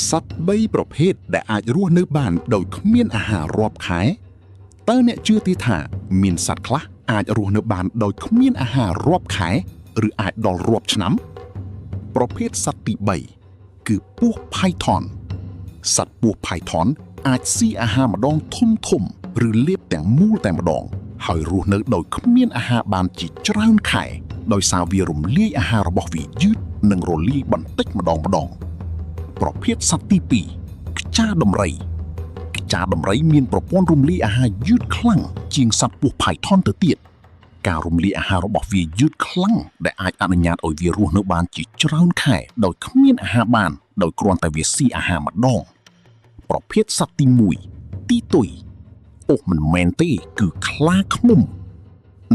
សត្វ3ប្រភេទដែលអាចរស់នៅបានដោយគ្មានអាហាររាប់ខែតើអ្នកជឿទេថាមានសត្វខ្លះអាចរស់នៅបានដោយគ្មានអាហាររាប់ខែឬអាចដល់រាប់ឆ្នាំប្រភេទសត្វទី3គឺពស់ផៃថនសត្វពស់ផៃថនអាចស៊ីអាហារម្ដងធំឬលាបទាំងមូលតែម្ដងហើយរស់នៅដោយគ្មានអាហារបានជាច្រើនខែដោយសារវារំលាយអាហាររបស់វាយឺតនិងរលាយបន្តិចម្ដងប្រភេទសត្វទី2ខ្ចាដំរីខ្ចាដំរីមានប្រព័ន្ធរំលាយអាហារយឺតខ្លាំងជាងសត្វពស់ផៃថនទៅទៀតការរំលាយអាហាររបស់វាយឺតខ្លាំងដែលអាចអនុញ្ញាតឲ្យវារស់នៅបានជាច្រើនខែដោយគ្មានអាហារបានដោយគ្រាន់តែវាស៊ីអាហារម្ដងប្រភេទសត្វទី1ទីទុយអូមិនមែនទេគឺខ្លាឃ្មុំ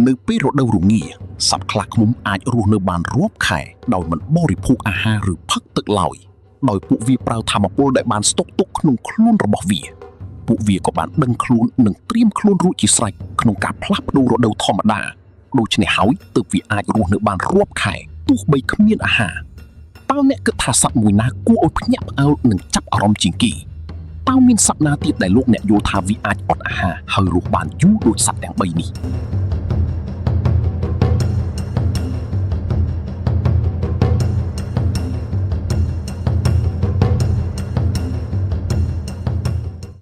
នៅពេលរដូវរងាសត្វខ្លាឃ្មុំអាចរស់នៅបានរាប់ខែដោយមិនបរិភោគអាហារឬផឹកទឹកឡើយដោយពួកវាប្រើថាមពលដែលបានស្តុកទុកក្នុងខ្លួនរបស់វាពួកវាក៏បានដឹងខ្លួននិងត្រៀមខ្លួនរួចជាស្រេចក្នុងការផ្លាស់ប្ដូររដូវធម្មតាដូច្នេះហើយទើបវាអាចរស់នៅបានរាប់ខែទោះបីគ្មានអាហារតើអ្នកគិតថាសត្វមួយណាគួរឲ្យភ្ញាក់ផ្អើលនិងចាប់អារម្មណ៍ជាងគេតើមានសត្វណាទៀតដែលលោកអ្នកយល់ថាវាអាចអត់អាហារហើយរស់បានយូរដូចសត្វទាំង3នេះ